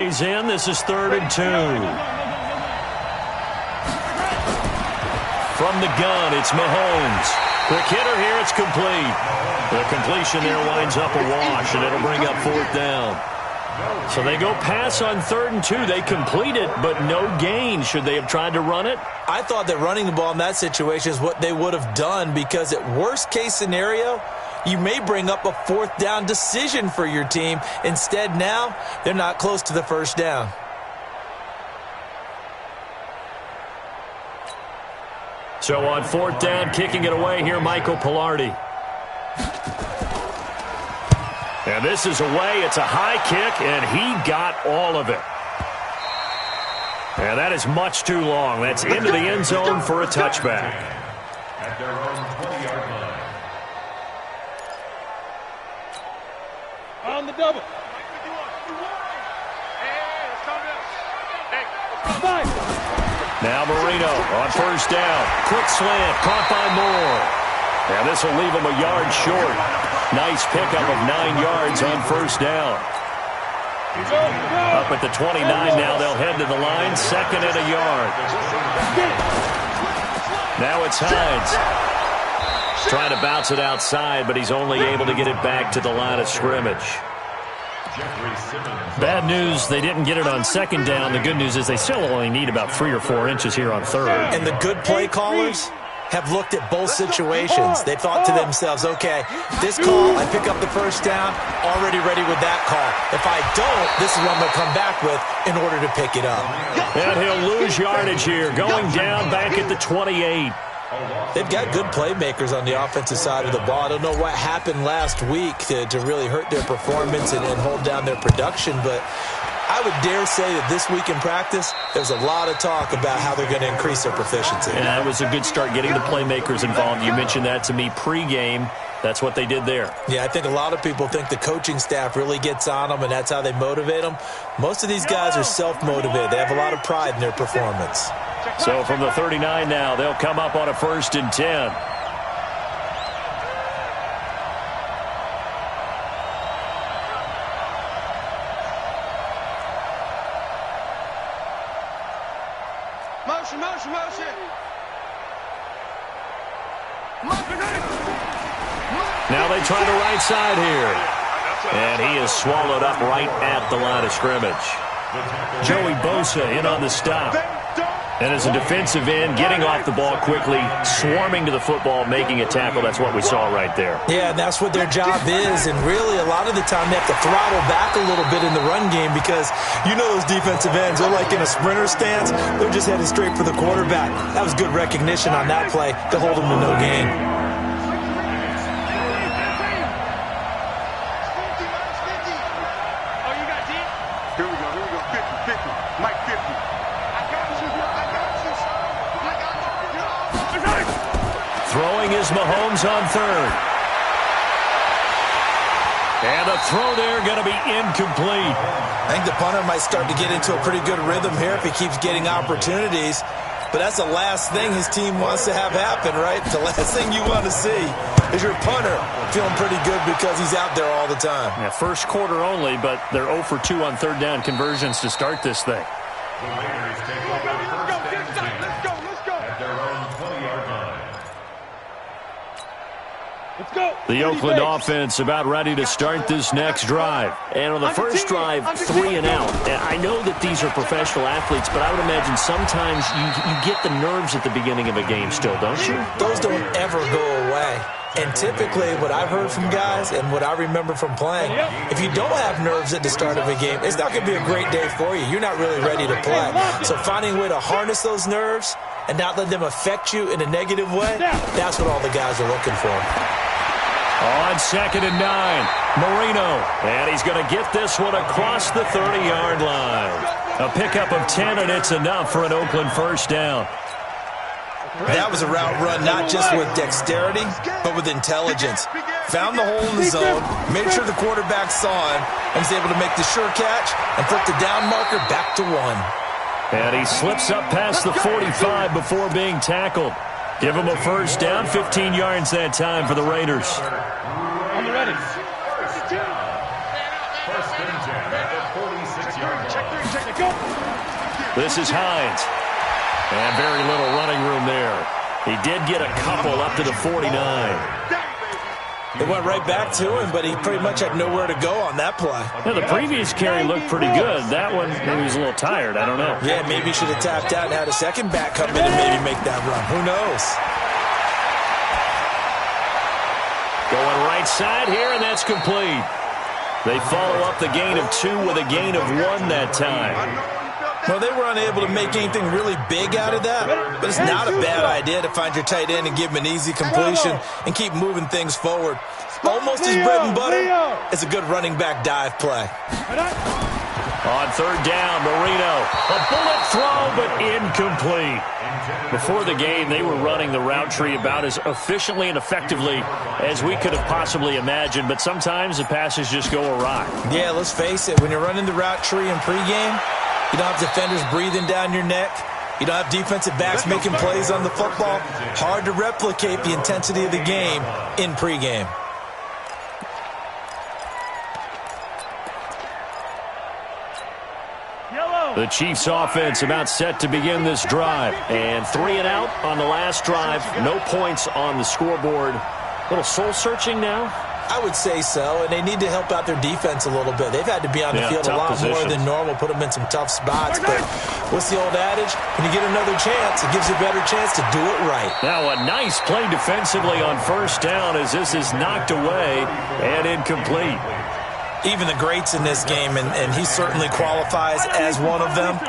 He's in. This is 3rd and 2. From the gun, it's Mahomes. Quick hitter here. It's complete. The completion there winds up a wash, and it'll bring up 4th down. So they go pass on 3rd and 2. They complete it, but no gain. Should they have tried to run it? I thought that running the ball in that situation is what they would have done, because at worst case scenario, you may bring up a 4th down decision for your team. Instead, now they're not close to the 1st down. So on 4th down, kicking it away here, Michael Pilardi. And this is away. It's a high kick, and he got all of it. And that is much too long. That's into the end zone for a touchback. At their own 20-yard line. On the double. Now Marino on 1st down. Quick slant, caught by Moore. And this will leave him a yard short. Nice pickup of 9 yards on 1st down. Up at the 29 now. They'll head to the line. 2nd and a yard. Now it's Hines. Trying to bounce it outside, but he's only able to get it back to the line of scrimmage. Bad news, they didn't get it on 2nd down. The good news is they still only need about 3 or 4 inches here on 3rd. And the good play callers have looked at both situations. They thought to themselves, okay, this call, I pick up the 1st down, already ready with that call. If I don't, this is what I'm going to come back with in order to pick it up. And he'll lose yardage here, going down back at the 28. They've got good playmakers on the offensive side of the ball. I don't know what happened last week to really hurt their performance and hold down their production, but I would dare say that this week in practice, there's a lot of talk about how they're going to increase their proficiency. And that was a good start, getting the playmakers involved. You mentioned that to me pregame. That's what they did there. Yeah, I think a lot of people think the coaching staff really gets on them, and that's how they motivate them. Most of these guys are self-motivated. They have a lot of pride in their performance. So from the 39 now, they'll come up on a 1st and 10. Motion, motion, motion. Now they try the right side here. And he is swallowed up right at the line of scrimmage. Joey Bosa in on the stop. And as a defensive end, getting off the ball quickly, swarming to the football, making a tackle. That's what we saw right there. Yeah, and that's what their job is. And really, a lot of the time, they have to throttle back a little bit in the run game, because you know those defensive ends, they're like in a sprinter stance. They're just headed straight for the quarterback. That was good recognition on that play to hold them to no gain. Throwing is Mahomes on 3rd. And the throw there going to be incomplete. I think the punter might start to get into a pretty good rhythm here if he keeps getting opportunities. But that's the last thing his team wants to have happen, right? The last thing you want to see is your punter feeling pretty good because he's out there all the time. Yeah, 1st quarter only, but they're 0 for 2 on 3rd down conversions to start this thing. The Raiders take over 1st and 10 at their own 20-yard line. Let's go. The Oakland offense about ready to start this next drive. And on the first drive, 3 and out. And I know that these are professional athletes, but I would imagine sometimes you get the nerves at the beginning of a game still, don't you? Those don't ever go away. And typically what I've heard from guys and what I remember from playing, if you don't have nerves at the start of a game, it's not going to be a great day for you. You're not really ready to play. So finding a way to harness those nerves and not let them affect you in a negative way, that's what all the guys are looking for. On 2nd and 9, Marino. And he's going to get this one across the 30-yard line. A pickup of 10, and it's enough for an Oakland 1st down. That was a route run not just with dexterity, but with intelligence. Found the hole in the zone, made sure the quarterback saw him, and was able to make the sure catch and flip the down marker back to 1. And he slips up past the 45 before being tackled. Give him a 1st down, 15 yards that time for the Raiders. On the ready. First and 10 at the 46-yard line. This is Hines. And very little running room there. He did get a couple up to the 49. They went right back to him, but he pretty much had nowhere to go on that play. Yeah, the previous carry looked pretty good. That one, maybe he was a little tired. I don't know. Yeah, maybe he should have tapped out and had a second back come in and maybe make that run. Who knows? Going right side here, and that's complete. They follow up the gain of 2 with a gain of 1 that time. Well, they were unable to make anything really big out of that, but it's not a bad idea to find your tight end and give him an easy completion and keep moving things forward. Almost his bread and butter. It's a good running back dive play. On 3rd down, Marino. A bullet throw, but incomplete. Before the game, they were running the route tree about as efficiently and effectively as we could have possibly imagined, but sometimes the passes just go awry. Yeah, let's face it. When you're running the route tree in pregame, you don't have defenders breathing down your neck. You don't have defensive backs making plays on the football. Hard to replicate the intensity of the game in pregame. The Chiefs offense about set to begin this drive. And 3 and out on the last drive. No points on the scoreboard. A little soul-searching now? I would say so, and they need to help out their defense a little bit. They've had to be on the field a lot more than normal, put them in some tough spots. But what's the old adage? When you get another chance, it gives you a better chance to do it right. Now a nice play defensively on 1st down as this is knocked away and incomplete. Even the greats in this game, and he certainly qualifies as one of them,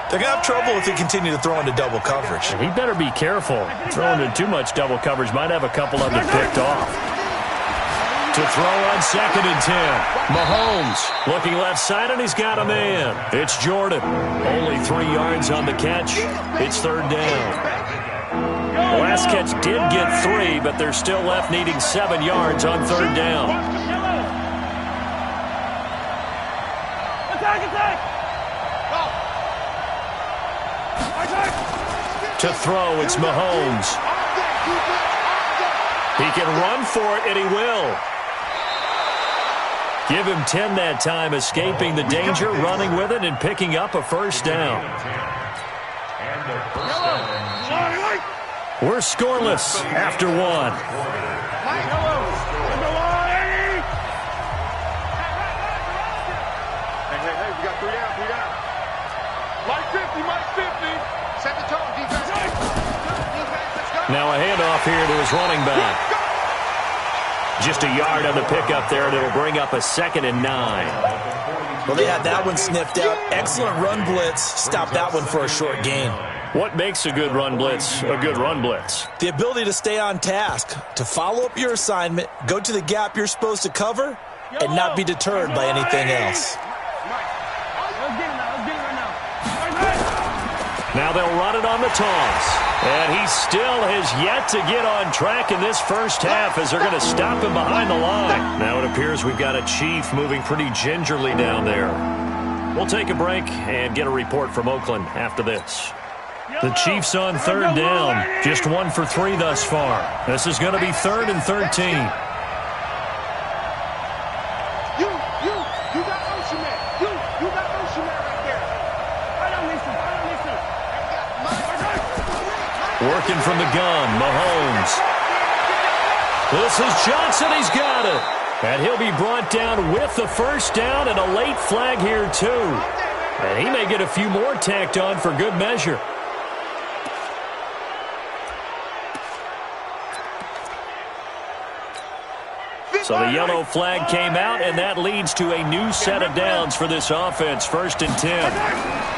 they're going to have trouble if they continue to throw into double coverage. He better be careful. Throwing into too much double coverage might have a couple of them picked off. To throw on 2nd and 10. Mahomes looking left side, and he's got a man. It's Jordan. Only 3 yards on the catch. It's 3rd down. The last catch did get 3, but they're still left needing 7 yards on 3rd down. To throw, it's Mahomes. He can run for it, and he will. Give him 10 that time, escaping the danger, running with it, and picking up a 1st down. We're scoreless after 1. Now a handoff here to his running back. Just a yard on the pickup there, and it'll bring up a 2nd and 9. Well, they had that one sniffed out. Excellent run blitz. Stop that one for a short gain. What makes a good run blitz a good run blitz? The ability to stay on task, to follow up your assignment, go to the gap you're supposed to cover, and not be deterred by anything else. Now they'll run it on the toss. And he still has yet to get on track in this 1st half as they're going to stop him behind the line. Now it appears we've got a Chief moving pretty gingerly down there. We'll take a break and get a report from Oakland after this. The Chiefs on 3rd down. Just 1 for 3 thus far. This is going to be 3rd and 13. Working from the gun, Mahomes. This is Johnson, he's got it. And he'll be brought down with the 1st down and a late flag here too. And he may get a few more tacked on for good measure. So the yellow flag came out, and that leads to a new set of downs for this offense, 1st and 10.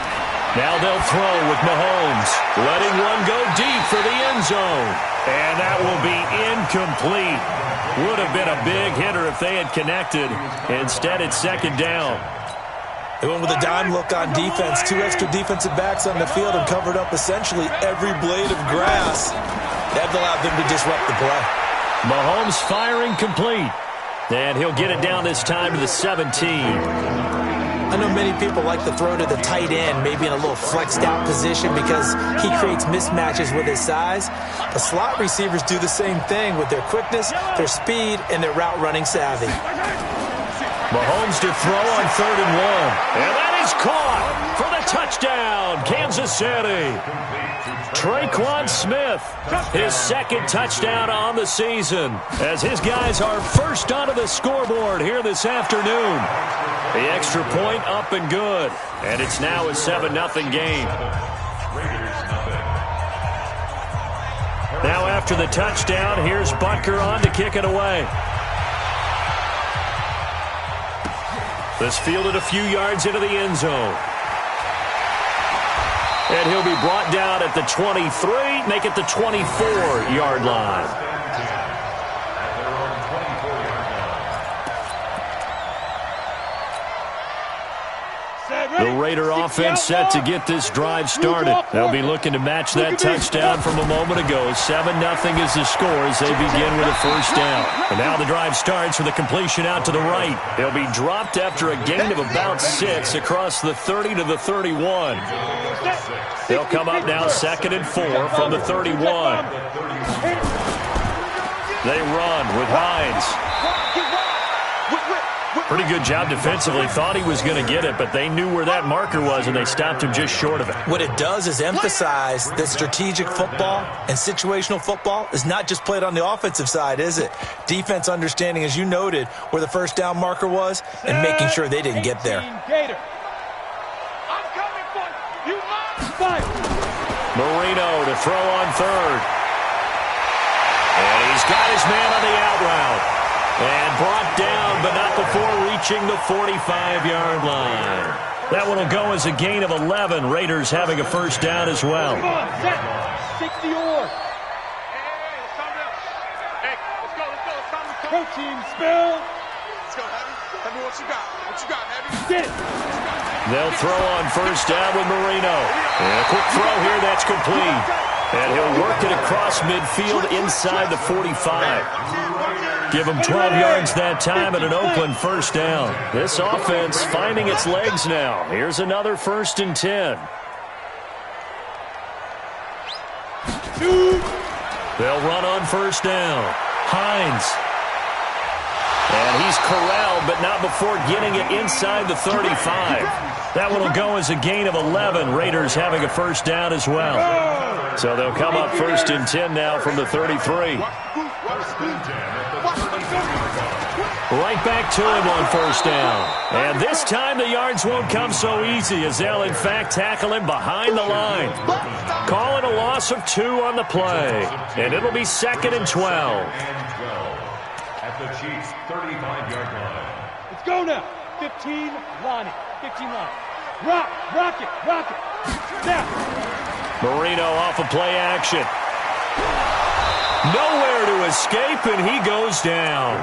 Now they'll throw with Mahomes, letting one go deep for the end zone. And that will be incomplete. Would have been a big hitter if they had connected. Instead, it's 2nd down. They went with a dime look on defense. 2 extra defensive backs on the field and covered up essentially every blade of grass. That allowed them to disrupt the play. Mahomes firing complete. And he'll get it down this time to the 17. I know many people like to throw to the tight end, maybe in a little flexed out position because he creates mismatches with his size. The slot receivers do the same thing with their quickness, their speed, and their route running savvy. Mahomes to throw on 3rd and 1. And that is caught from City. Traquan Smith, his second touchdown on the season, as his guys are first onto the scoreboard here this afternoon. The extra point up and good, and it's now a 7-0 game. Now after the touchdown, here's Butker on to kick it away. This fielded a few yards into the end zone. And he'll be brought down at the 23, make it the 24-yard line. The Raider offense set to get this drive started. They'll be looking to match that touchdown from a moment ago. 7-0 is the score as they begin with a first down. And now the drive starts with a completion out to the right. They'll be dropped after a gain of about 6 across the 30 to the 31. They'll come up now 2nd and 4 from the 31. They run with Hines. Pretty good job defensively. Thought he was going to get it, but they knew where that marker was, and they stopped him just short of it. What it does is emphasize that strategic football and situational football is not just played on the offensive side, is it? Defense understanding, as you noted, where the first down marker was and making sure they didn't get there. Marino to throw on third. And he's got his man on the out route. And brought down, but not before reaching the 45-yard line. That one will go as a gain of 11. Raiders having a first down as well. Come on, set. 60 or. Hey, let's go. Protein spill. Let's go, Heavy. Heavy, what you got? What you got, Heavy? Get it. They'll throw on first down with Marino. And a quick throw here, that's complete. And he'll work it across midfield inside the 45. Give him 12 yards that time and an Oakland first down. This offense finding its legs now. Here's another 1st and 10. They'll run on first down. Hines. And he's corralled, but not before getting it inside the 35. That one will go as a gain of 11. Raiders having a first down as well. So they'll come up 1st and 10 now from the 33. Right back to him on first down. And this time the yards won't come so easy as they'll, in fact, tackle him behind the line. Call it a loss of 2 on the play. And it'll be 2nd and 12. At the Chiefs' 35-yard line. Let's go now. 15, Lonnie. 15 line. Rock it. Now. Marino off of play action. Nowhere to escape, and he goes down.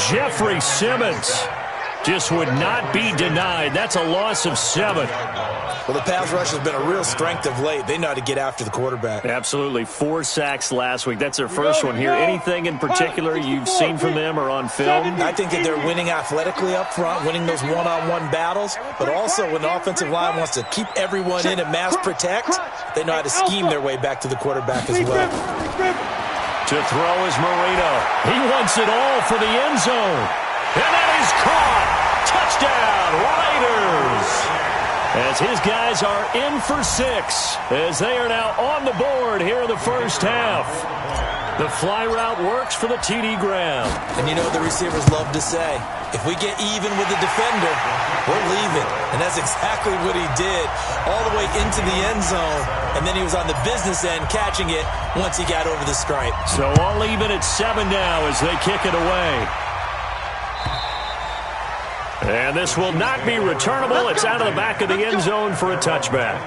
Jeffrey Simmons just would not be denied. That's a loss of 7. Well, the pass rush has been a real strength of late. They know how to get after the quarterback. Absolutely. 4 sacks last week. That's their first one here. Anything in particular you've seen from them or on film? I think that they're winning athletically up front, winning those one-on-one battles, but also when the offensive line wants to keep everyone in and mass protect, they know how to scheme their way back to the quarterback as well. To throw is Marino. He wants it all for the end zone. And that is caught. Touchdown, Raiders. As his guys are in for 6, as they are now on the board here in the first half. The fly route works for the TD Graham. And you know what the receivers love to say? If we get even with the defender, we're leaving. And that's exactly what he did, all the way into the end zone. And then he was on the business end catching it once he got over the stripe. So all even at 7 now as they kick it away. And this will not be returnable. It's out of the back of the end zone for a touchback.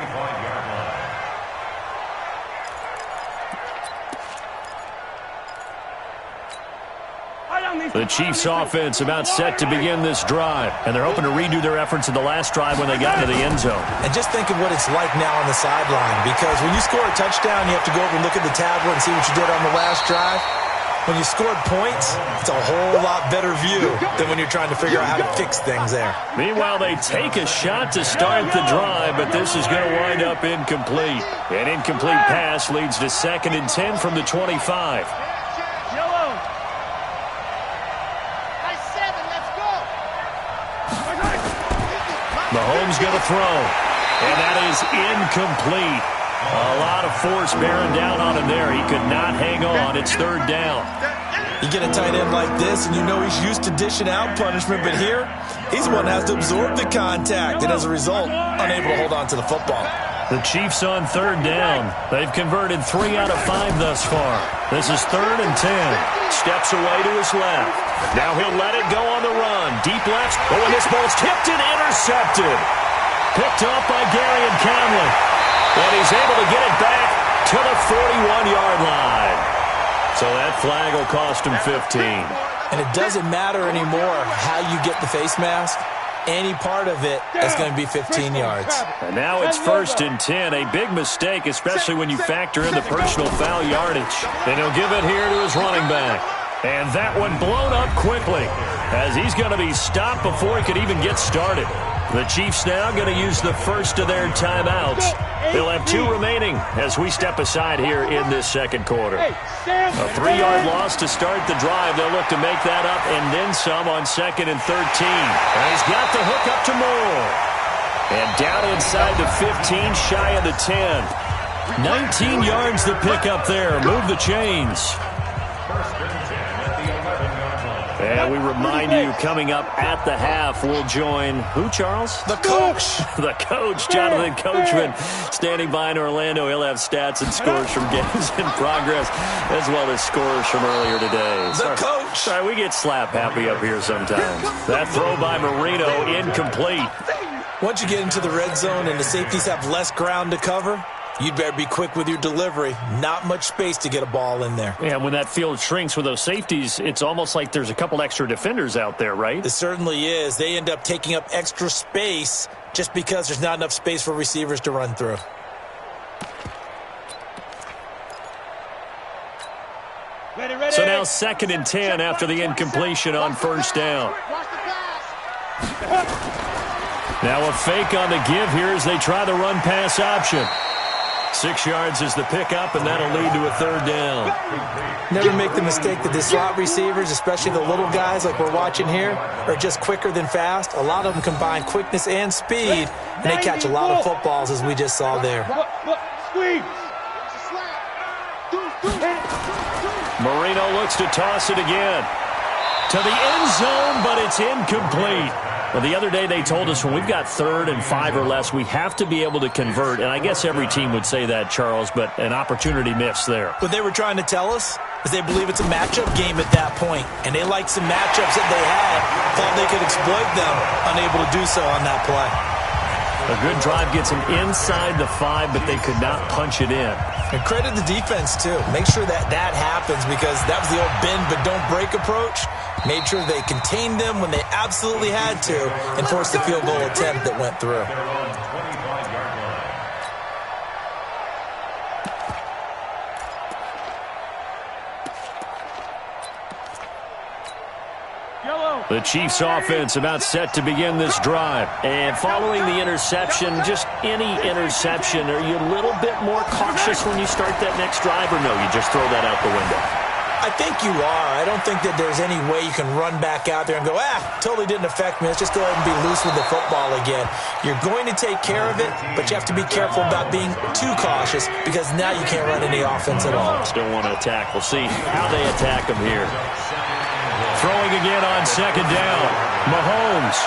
The Chiefs offense about set to begin this drive. And they're hoping to redo their efforts in the last drive when they got into the end zone. And just think of what it's like now on the sideline. Because when you score a touchdown, you have to go over and look at the tablet and see what you did on the last drive. When you scored points, it's a whole lot better view than when you're trying to figure out how to fix things there. Meanwhile, they take a shot to start the drive, but this is going to wind up incomplete. An incomplete pass leads to 2nd and 10 from the 25. Mahomes going to throw. And that is incomplete. A lot of force bearing down on him there. He could not hang on. It's third down. You get a tight end like this, and you know he's used to dishing out punishment, but here, he's the one that has to absorb the contact, and as a result, unable to hold on to the football. The Chiefs on third down. They've converted 3 out of 5 thus far. This is 3rd and 10. Steps away to his left. Now he'll let it go on the run. Deep left. Oh, and this ball's tipped and intercepted. Picked up by Gary and Conley. And he's able to get it back to the 41-yard line. So that flag will cost him 15. And it doesn't matter anymore how you get the face mask. Any part of it is going to be 15 yards. And now it's 1st and 10. A big mistake, especially when you factor in the personal foul yardage. And he'll give it here to his running back. And that one blown up quickly as he's going to be stopped before he could even get started. The Chiefs now going to use the first of their timeouts. They'll have 2 remaining as we step aside here in this second quarter. A 3-yard loss to start the drive. They'll look to make that up and then some on 2nd and 13. And he's got the hook up to Moore. And down inside the 15, shy of the 10. 19 yards to pick up there. Move the chains. And we remind you, coming up at the half, we'll join who, Charles? The coach. The coach, Jonathan Coachman, standing by in Orlando. He'll have stats and scores from games in progress, as well as scores from earlier today. The coach. Sorry, we get slap happy up here sometimes. That throw by Marino, incomplete. Once you get into the red zone and the safeties have less ground to cover, you'd better be quick with your delivery. Not much space to get a ball in there. Yeah, when that field shrinks with those safeties, it's almost like there's a couple extra defenders out there, right? It certainly is. They end up taking up extra space just because there's not enough space for receivers to run through. So now 2nd and 10 after the incompletion on 1st down. Now a fake on the give here as they try the run-pass option. 6 yards is the pickup, and that'll lead to a 3rd down. Never make the mistake that the slot receivers, especially the little guys like we're watching here, are just quicker than fast. A lot of them combine quickness and speed, and they catch a lot of footballs, as we just saw there. Marino looks to toss it again. To the end zone, but it's incomplete. Well, the other day they told us when we've got 3rd and 5 or less, we have to be able to convert. And I guess every team would say that, Charles, but an opportunity missed there. What they were trying to tell us is they believe it's a matchup game at that point. And they liked some matchups that they had, thought they could exploit them, unable to do so on that play. A good drive gets them inside the 5, but they could not punch it in. And credit the defense, too. Make sure that that happens because that was the old bend but don't break approach. Made sure they contained them when they absolutely had to and forced the field goal attempt that went through. The Chiefs offense about set to begin this drive. And following the interception, just any interception, are you a little bit more cautious when you start that next drive, or no, you just throw that out the window? I think you are. I don't think that there's any way you can run back out there and go, totally didn't affect me. Let's just go ahead and be loose with the football again. You're going to take care of it, but you have to be careful about being too cautious because now you can't run any offense at all. Still want to attack. We'll see how they attack them here. Throwing again on 2nd down. Mahomes.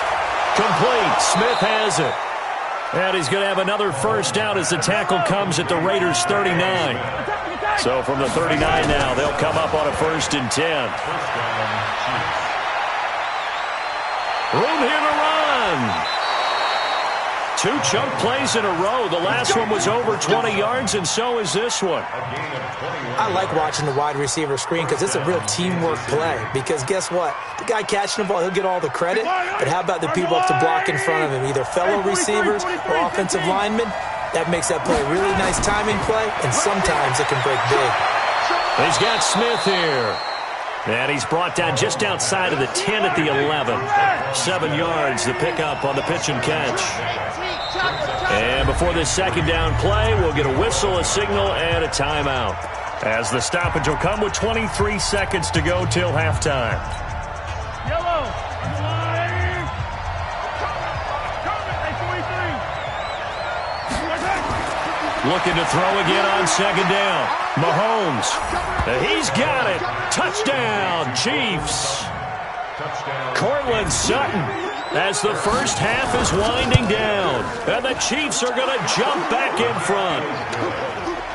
Complete. Smith has it. And he's going to have another 1st down as the tackle comes at the Raiders' 39. So from the 39 now, they'll come up on a 1st and 10. Room here to run. 2 chunk plays in a row. The last one was over 20 yards, and so is this one. I like watching the wide receiver screen because it's a real teamwork play. Because guess what? The guy catching the ball, he'll get all the credit. But how about the people up to block in front of him? Either fellow receivers or offensive linemen. That makes that play a really nice timing play, and sometimes it can break big. He's got Smith here. And he's brought down just outside of the 10 at the 11. 7 yards, the pickup on the pitch and catch. And before this 2nd down play, we'll get a whistle, a signal, and a timeout. As the stoppage will come with 23 seconds to go till halftime. Looking to throw again on second down. Mahomes. He's got it. Touchdown, Chiefs. Cortland Sutton as the first half is winding down. And the Chiefs are going to jump back in front.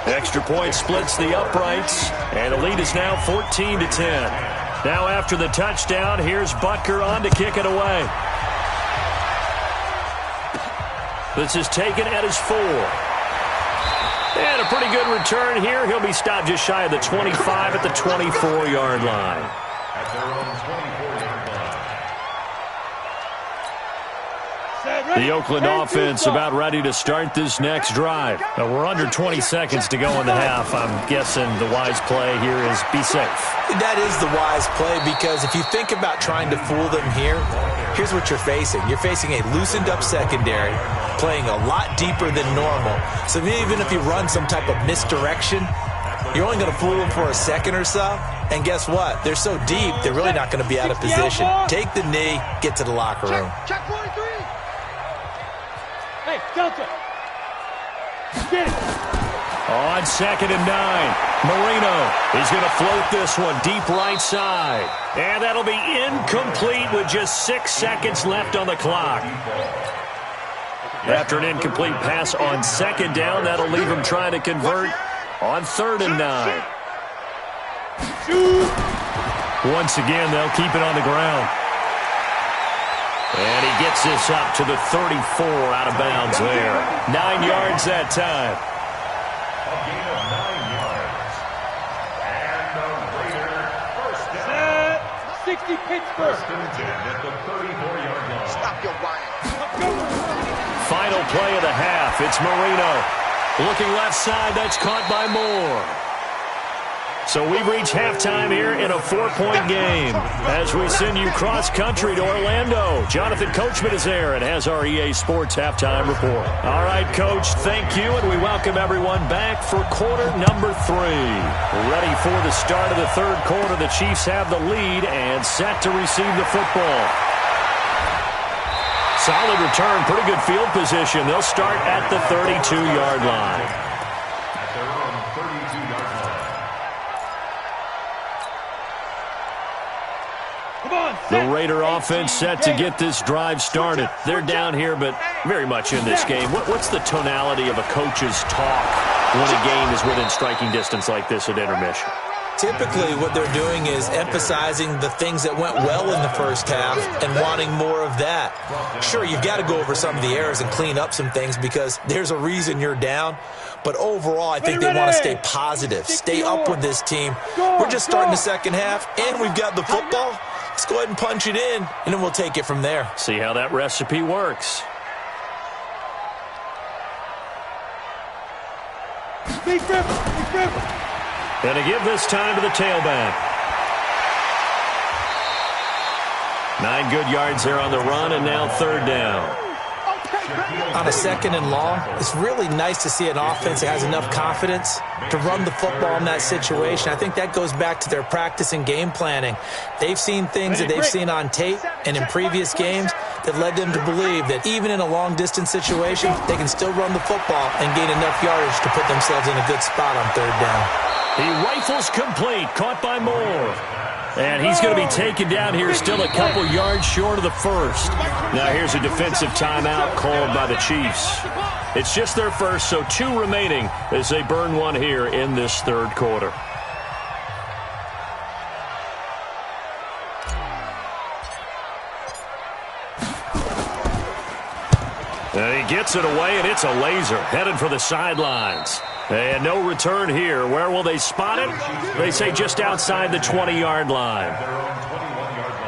Extra point splits the uprights. And the lead is now 14-10. Now after the touchdown, here's Butker on to kick it away. This is taken at his 4. And a pretty good return here. He'll be stopped just shy of the 25 at the 24-yard line. At their own 24-yard line. The Oakland offense about ready to start this next drive. We're under 20 seconds to go in the half. I'm guessing the wise play here is be safe. That is the wise play, because if you think about trying to fool them here, here's what you're facing. You're facing a loosened up secondary, playing a lot deeper than normal. So even if you run some type of misdirection, you're only going to fool them for a second or so. And guess what? They're so deep, they're really not going to be out of position. Take the knee, get to the locker room. Check 43. Hey, Delta. Get it. On 2nd and 9, Marino is going to float this one deep right side. And that'll be incomplete with just 6 seconds left on the clock. After an incomplete pass on 2nd down, that'll leave him trying to convert on 3rd and 9. Once again, they'll keep it on the ground. And he gets this up to the 34 out of bounds there. 9 yards that time. A gain of 9 yards. And the Raider first down. 60 Pittsburgh. First and 10 at the 34-yard line. Stop your whining. Final play of the half. It's Marino. Looking left side. That's caught by Moore. So we've reached halftime here in a 4-point game as we send you cross-country to Orlando. Jonathan Coachman is there and has our EA Sports halftime report. All right, Coach, thank you, and we welcome everyone back for quarter number 3. Ready for the start of the third quarter. The Chiefs have the lead and set to receive the football. Solid return, pretty good field position. They'll start at the 32-yard line. At their own 32-yard line. The Raider offense set to get this drive started. They're down here, but very much in this game. What's the tonality of a coach's talk when a game is within striking distance like this at intermission? Typically, what they're doing is emphasizing the things that went well in the first half and wanting more of that. Sure, you've got to go over some of the errors and clean up some things because there's a reason you're down. But overall, I think they want to stay positive, stay up with this team. We're just starting the second half, and we've got the football. Let's go ahead and punch it in, and then we'll take it from there. See how that recipe works. Big rip. And to give this time to the tailback. 9 good yards there on the run, and now 3rd down. On a 2nd and long, it's really nice to see an offense that has enough confidence to run the football in that situation. I think that goes back to their practice and game planning. They've seen things that they've seen on tape and in previous games that led them to believe that even in a long-distance situation, they can still run the football and gain enough yardage to put themselves in a good spot on 3rd down. He rifles complete, caught by Moore. And he's going to be taken down here still a couple yards short of the first. Now here's a defensive timeout called by the Chiefs. It's just their first, so 2 remaining as they burn one here in this third quarter. And he gets it away, and it's a laser headed for the sidelines. And no return here. Where will they spot it? They say just outside the 20-yard line. Their own 21-yard line.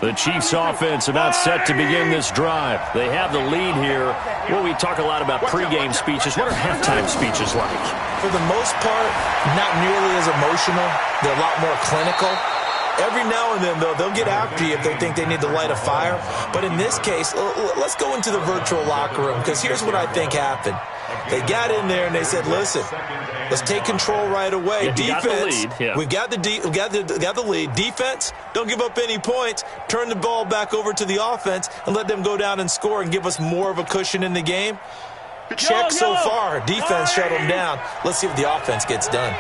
The Chiefs offense about set to begin this drive. They have the lead here. Well, we talk a lot about pregame speeches. What are halftime speeches like? For the most part, not nearly as emotional. They're a lot more clinical. Every now and then, though, they'll get after you if they think they need to light a fire. But in this case, let's go into the virtual locker room, because here's what I think happened. They got in there and they said, listen, let's take control right away. Yeah, defense, got the lead. Yeah. we've got the lead. Defense, don't give up any points. Turn the ball back over to the offense and let them go down and score and give us more of a cushion in the game. Check so far. Defense shut them down. Let's see if the offense gets done.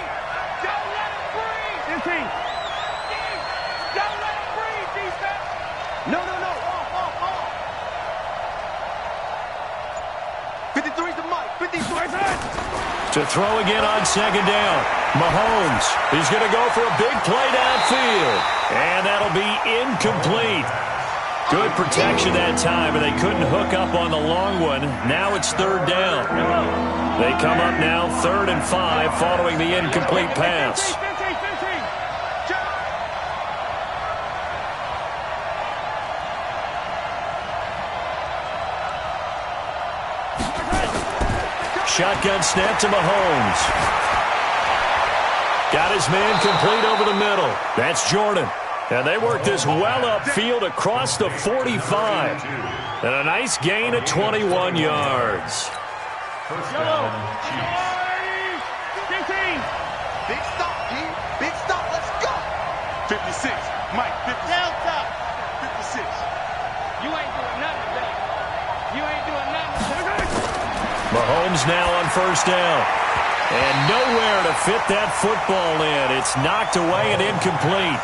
To throw again on second down. Mahomes is going to go for a big play downfield. And that'll be incomplete. Good protection that time, and they couldn't hook up on the long one. Now it's third down. They come up now 3rd and 5 following the incomplete pass. Shotgun snap to Mahomes. Got his man complete over the middle. That's Jordan. And they work this well upfield across the 45. And a nice gain of 21 yards. First down, Chiefs. Big stop, D. Big stop. Let's go. 56. Mike, 56. 56. You ain't doing nothing today. You ain't doing nothing. Mahomes now on first down. And nowhere to fit that football in. It's knocked away and incomplete.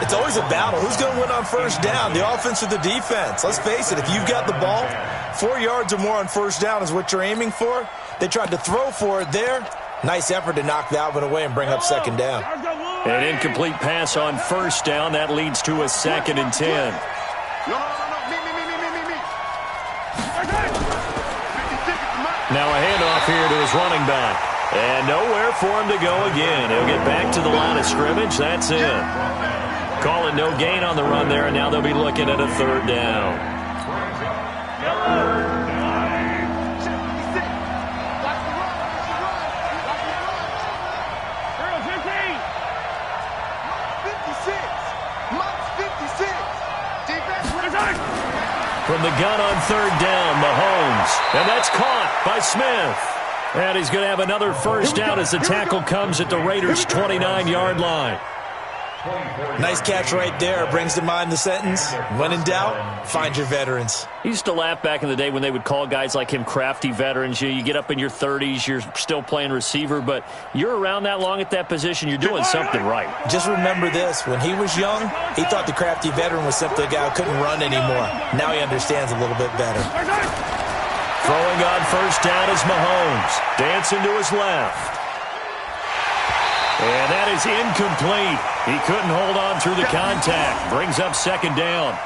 It's always a battle. Who's going to win on first down, the offense or the defense? Let's face it, if you've got the ball, 4 yards or more on first down is what you're aiming for. They tried to throw for it there. Nice effort to knock that one away and bring up second down. An incomplete pass on first down. That leads to a 2nd and 10. No. Me. Now a handoff here to his running back. And nowhere for him to go again. He'll get back to the line of scrimmage. That's it. Calling no gain on the run there, and now they'll be looking at a 3rd down. From the gun on 3rd down, Mahomes. And that's caught by Smith. And he's going to have another first down as the tackle comes at the Raiders' 29-yard line. Nice catch right there. Brings to mind the sentence, when in doubt, find your veterans. He used to laugh back in the day when they would call guys like him crafty veterans. You get up in your 30s, you're still playing receiver, but you're around that long at that position, you're doing something right. Just remember this. When he was young, he thought the crafty veteran was simply a guy who couldn't run anymore. Now he understands a little bit better. Throwing on first down is Mahomes. Dancing to his left. And that is incomplete. He couldn't hold on through the contact. Brings up second down.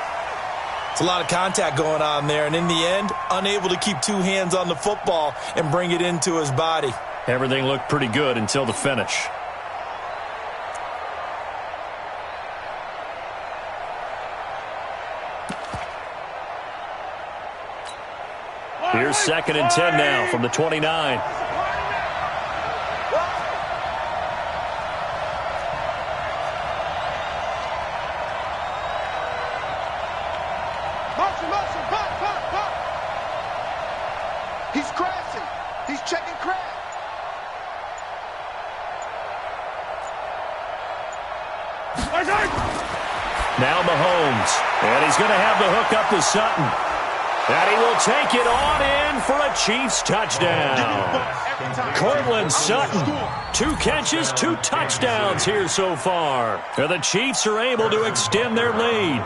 It's a lot of contact going on there, and in the end, unable to keep 2 hands on the football and bring it into his body. Everything looked pretty good until the finish. Here's 2nd and 10 now from the 29. Pop. He's crashing. He's checking crash. Now Mahomes. And he's going to have the hook up to Sutton. And he will take it on in for a Chiefs touchdown. Cortland Sutton, 2 catches, 2 touchdowns here so far. And the Chiefs are able to extend their lead.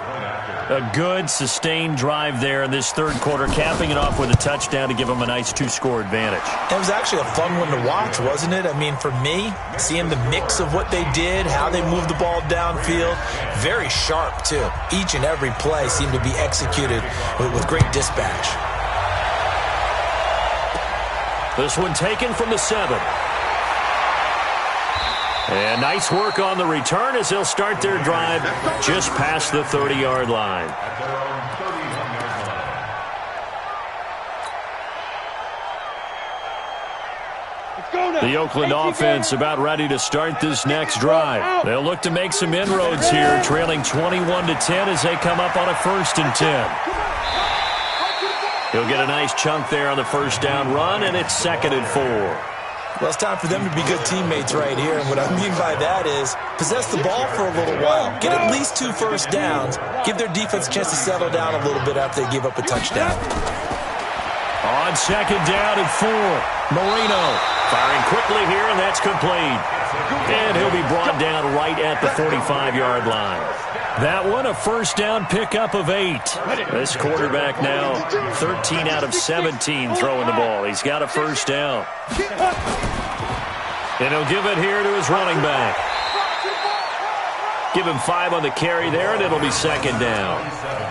A good, sustained drive there in this 3rd quarter, capping it off with a touchdown to give them a nice 2-score advantage. It was actually a fun one to watch, wasn't it? I mean, for me, seeing the mix of what they did, how they moved the ball downfield, very sharp, too. Each and every play seemed to be executed with great dispatch. This one taken from the 7. And nice work on the return as they'll start their drive just past the 30-yard line. At their own 31-yard line. Let's go, The Oakland offense about ready to start this next drive. They'll look to make some inroads here, trailing 21-10 as they come up on a 1st and 10. He'll get a nice chunk there on the first down run, and it's 2nd and 4. Well, it's time for them to be good teammates right here. And what I mean by that is possess the ball for a little while. Get at least 2 first downs. Give their defense a chance to settle down a little bit after they give up a touchdown. On 2nd down and 4, Marino firing quickly here, and that's complete. And he'll be brought down right at the 45-yard line. That one, a first down pickup of 8. This quarterback now 13 out of 17 throwing the ball. He's got a first down. And he'll give it here to his running back. Give him 5 on the carry there, and it'll be 2nd down.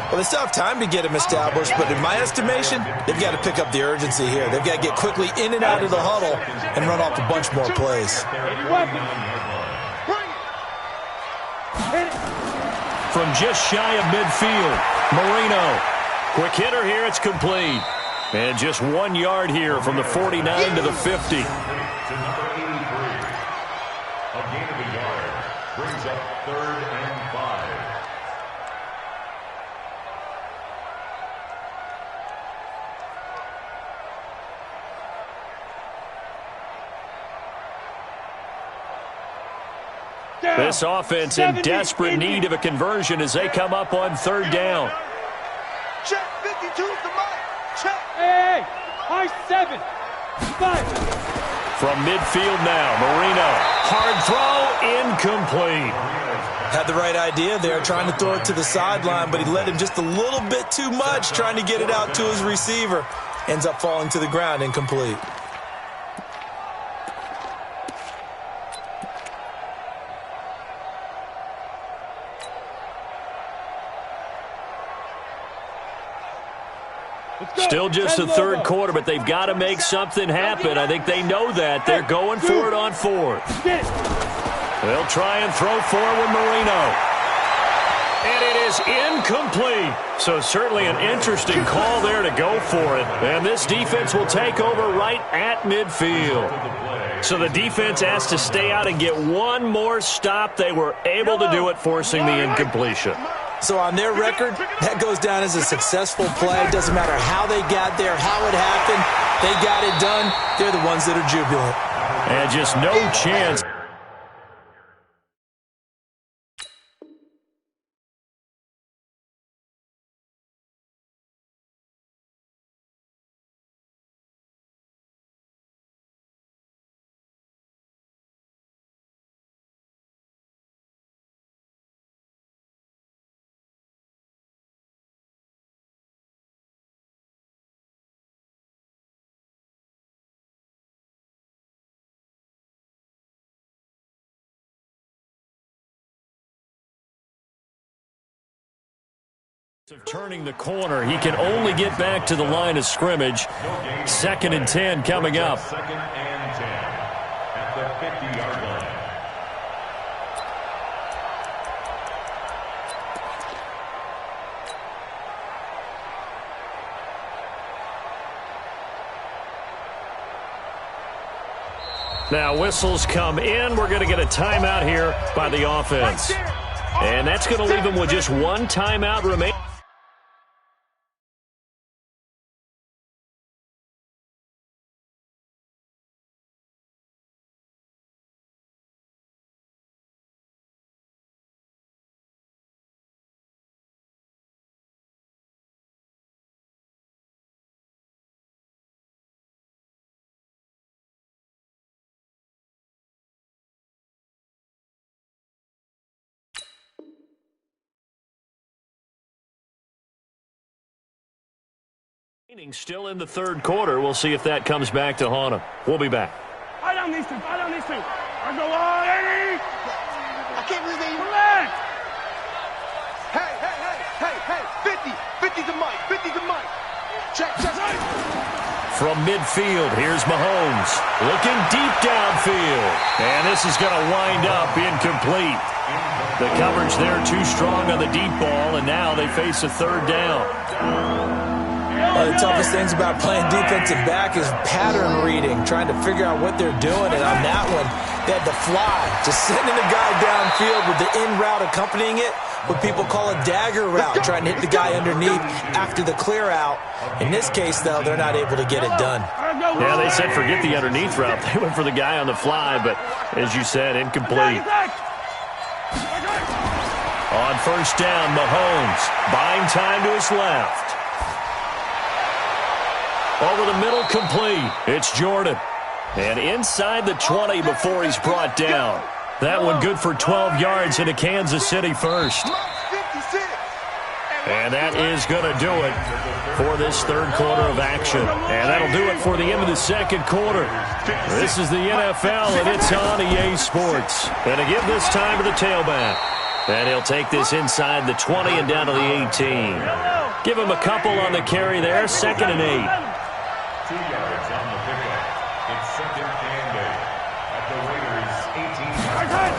Well, they still have time to get him established, but in my estimation, they've got to pick up the urgency here. They've got to get quickly in and out of the huddle and run off a bunch more plays. From just shy of midfield, Marino. Quick hitter here, it's complete. And just 1 yard here from the 49 to the 50. To number 83. A gain of a yard brings up 3rd and 5. This offense in desperate need of a conversion as they come up on 3rd down. Check 52's the mic. Check. Hey, high 7. 5. From midfield now, Marino. Hard throw, incomplete. Had the right idea there, trying to throw it to the sideline, but he led him just a little bit too much, trying to get it out to his receiver. Ends up falling to the ground, incomplete. Still just the 3rd quarter, but they've got to make something happen. I think they know that. They're going for it on 4th. They'll try and throw forward with Marino. And it is incomplete. So certainly an interesting call there to go for it. And this defense will take over right at midfield. So the defense has to stay out and get one more stop. They were able to do it, forcing the incompletion. So on their record, that goes down as a successful play. Doesn't matter how they got there, how it happened. They got it done. They're the ones that are jubilant. And just no chance. Of turning the corner, he can only get back to the line of scrimmage. 2nd and 10 coming up. 2nd and 10 at the 50-yard line. Now whistles come in. We're going to get a timeout here by the offense. And that's going to leave them with just 1 timeout remaining. Still in the 3rd quarter. We'll see if that comes back to haunt him. We'll be back. I don't need to. I go on, Eddie. I can't believe they Relax. Hey, 50's the mic, 50's the mic. Check. From midfield, here's Mahomes. Looking deep downfield. And this is going to wind up incomplete. The coverage there too strong on the deep ball, and now they face a 3rd down. One of the toughest things about playing defensive back is pattern reading, trying to figure out what they're doing. And on that one, they had the fly, just sending a guy downfield with the in route accompanying it, what people call a dagger route, trying to hit the guy underneath after the clear out. In this case, though, they're not able to get it done. Yeah, they said forget the underneath route. They went for the guy on the fly, but as you said, incomplete. On first down, Mahomes buying time to his left. Over the middle, complete. It's Jordan. And inside the 20 before he's brought down. That one good for 12 yards into Kansas City first. And that is going to do it for this third quarter of action. And that'll do it for the end of the second quarter. This is the NFL, and it's on EA Sports. And to give this time to the tailback. And he'll take this inside the 20 and down to the 18. Give him a couple on the carry there, 2nd and 8. 2 yards on the pickup. It's 2nd and 8 at the Raiders' 18-yard line.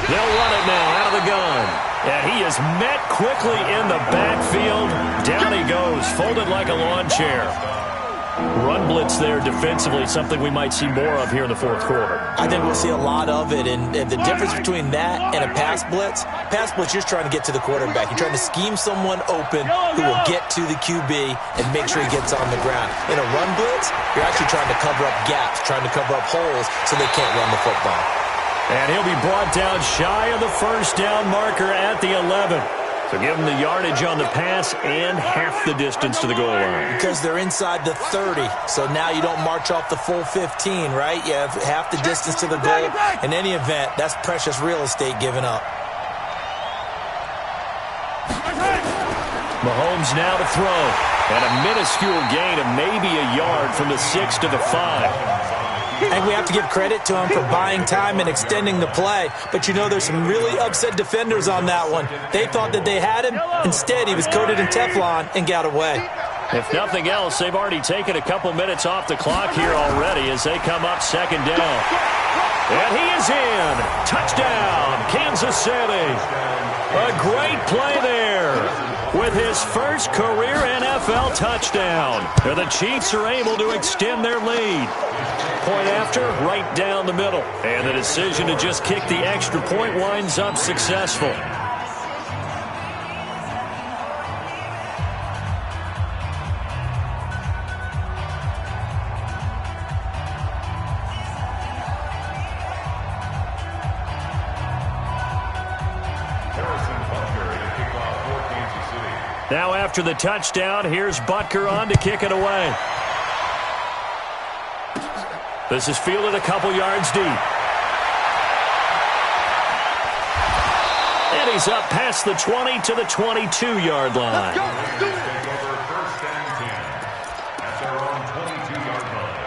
They'll run it now out of the gun. And he is met quickly in the backfield. Down he goes, folded like a lawn chair. Run blitz there defensively, something we might see more of here in the fourth quarter. I think we'll see a lot of it, and the difference between that and a pass blitz, you're just trying to get to the quarterback. You're trying to scheme someone open who will get to the QB and make sure he gets on the ground. In a run blitz, you're actually trying to cover up gaps, trying to cover up holes so they can't run the football. And he'll be brought down shy of the first down marker at the 11. So give them the yardage on the pass and half the distance to the goal line. Because they're inside the 30, so now you don't march off the full 15, right? You have half the distance to the goal. In any event, that's precious real estate given up. Mahomes now to throw. And a minuscule gain of maybe a yard from the 6 to the 5. And we have to give credit to him for buying time and extending the play. But you know there's some really upset defenders on that one. They thought that they had him. Instead, he was coated in Teflon and got away. If nothing else, they've already taken a couple minutes off the clock here already as they come up 2nd down. And he is in. Touchdown, Kansas City. A great play there with his first career NFL touchdown. And the Chiefs are able to extend their lead. Point after, right down the middle. And the decision to just kick the extra point winds up successful. Now after the touchdown, here's Butker on to kick it away. This is fielded a couple yards deep. And he's up past the 20 to the 22-yard line. Take over 1st and 10 at their own 22-yard line.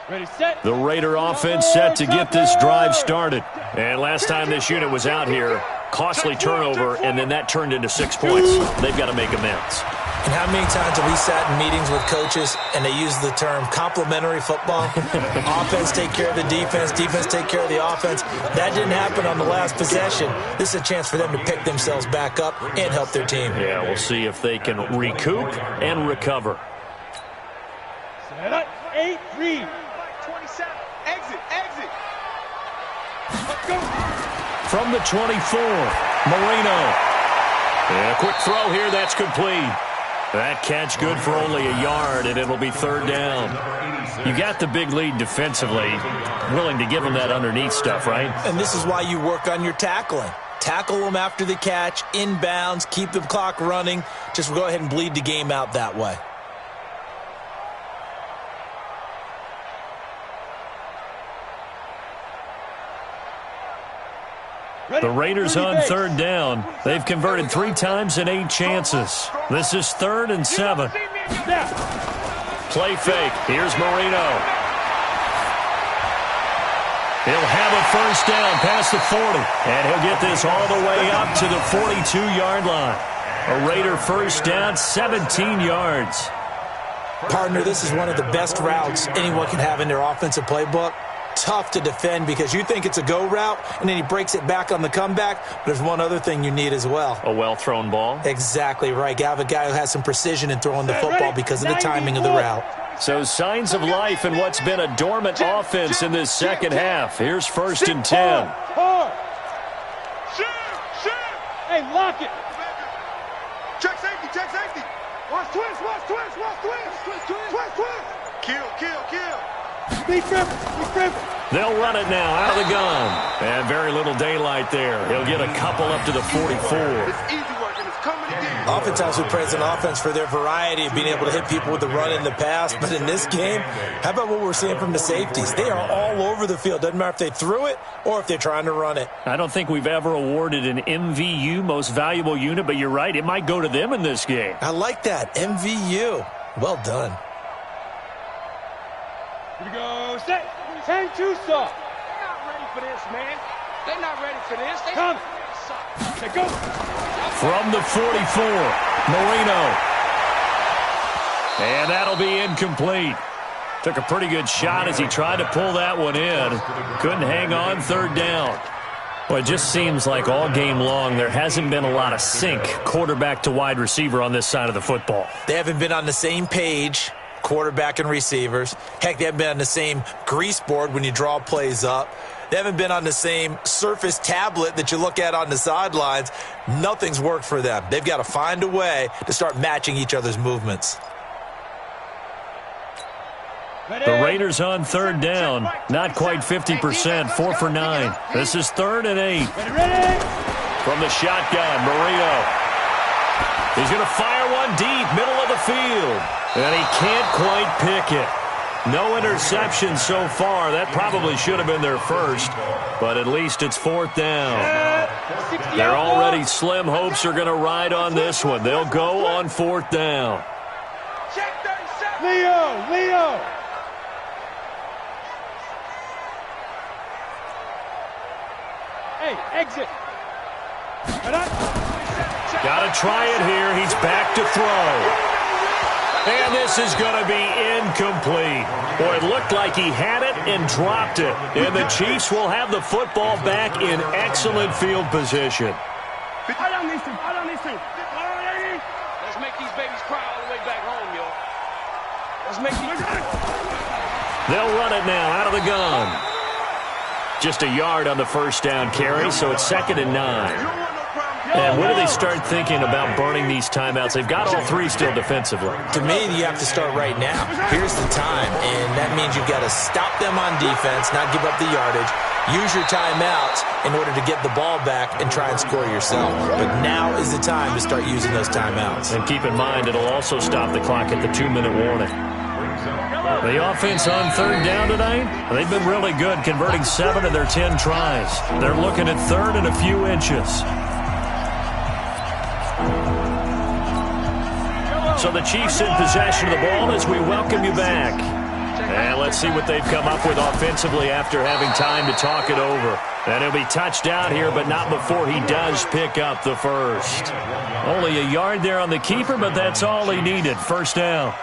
Ready, set. The Raider offense set to get this drive started. And last time this unit was out here, costly turnover, and then that turned into 6 points. They've got to make amends. And how many times have we sat in meetings with coaches and they use the term complementary football? Offense take care of the defense, defense take care of the offense. That didn't happen on the last possession. This is a chance for them to pick themselves back up and help their team. Yeah, we'll see if they can recoup and recover. Set up, 8, read. 27, exit. Let's go. From the 24, Marino. And a quick throw here, that's complete. That catch good for only a yard, and it'll be 3rd down. You got the big lead defensively, willing to give them that underneath stuff, right? And this is why you work on your tackling. Tackle them after the catch, inbounds, keep the clock running. Just go ahead and bleed the game out that way. The Raiders on 3rd down. They've converted 3 times in 8 chances. This is 3rd and 7. Play fake. Here's Marino. He'll have a first down past the 40. And he'll get this all the way up to the 42-yard line. A Raider first down, 17 yards. Partner, this is one of the best routes anyone can have in their offensive playbook. tough to defend because you think it's a go route, and then he breaks it back on the comeback. But there's one other thing you need as well. A well-thrown ball? Exactly right. You have a guy who has some precision in throwing the football because of the timing of the route. So signs of life in what's been a dormant offense in this second half. Here's 1st and 10. Hey, lock it. Check safety, check safety. Watch twist, watch twist, watch twist. Twist, twist. Kill. Be careful, be careful. They'll run it now out of the gun. And very little daylight there. He'll get a couple up to the 44. It's easy work, and it's coming again. Oftentimes we praise an offense for their variety of being able to hit people with the run in the pass. But in this game, how about what we're seeing from the safeties? They are all over the field. Doesn't matter if they threw it or if they're trying to run it. I don't think we've ever awarded an MVU, most valuable unit, but you're right. It might go to them in this game. I like that. MVU. Well done. Here we go. Set. Hang too soft. They're not ready for this, man. They're not ready for this. Come. They go. From the 44, Marino. And that'll be incomplete. Took a pretty good shot as he tried to pull that one in. Couldn't hang on 3rd down. Well, it just seems like all game long there hasn't been a lot of sync quarterback to wide receiver on this side of the football. They haven't been on the same page, quarterback and receivers. Heck, they haven't been on the same grease board when you draw plays up. They haven't been on the same Surface tablet that you look at on the sidelines. Nothing's worked for them. They've got to find a way to start matching each other's movements. The Raiders on 3rd down. Not quite 50%. 4 for 9. This is 3rd and 8. From the shotgun, Marino. He's going to fire one deep, middle of the field. And he can't quite pick it. No interception so far. That probably should have been their first. But at least it's 4th down. They're already slim hopes are going to ride on this one. They'll go on 4th down. Leo. Hey, exit. Got to try it here. He's back to throw. And this is going to be incomplete. Boy, it looked like he had it and dropped it. And the Chiefs will have the football back in excellent field position. I don't need to. Let's make these babies cry all the way back home, yo. Let's make these... They'll run it now out of the gun. Just a yard on the 1st down carry, so it's 2nd and 9. And when do they start thinking about burning these timeouts? They've got all 3 still defensively. To me, you have to start right now. Here's the time, and that means you've got to stop them on defense, not give up the yardage. Use your timeouts in order to get the ball back and try and score yourself. But now is the time to start using those timeouts. And keep in mind, it'll also stop the clock at the 2-minute warning. The offense on 3rd down tonight, they've been really good, converting 7 of their 10 tries. They're looking at 3rd and a few inches. So the Chiefs in possession of the ball as we welcome you back. And let's see what they've come up with offensively after having time to talk it over. And he'll be touched out here, but not before he does pick up the first. Only a yard there on the keeper, but that's all he needed. 1st down.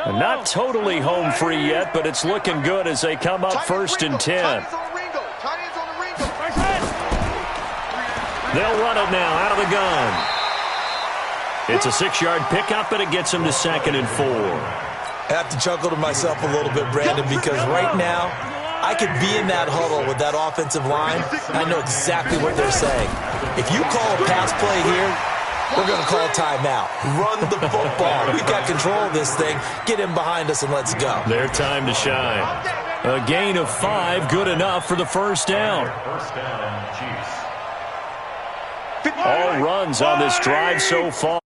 Not totally home free yet, but it's looking good as they come up 1st and 10. They'll run it now out of the gun. It's a 6-yard pickup, and it gets them to 2nd and 4. I have to chuckle to myself a little bit, Brandon, because right now I could be in that huddle with that offensive line. I know exactly what they're saying. If you call a pass play here, we're going to call a timeout. Run the football. We've got control of this thing. Get him behind us and let's go. Their time to shine. A gain of 5, good enough for the 1st down. All runs on this drive so far.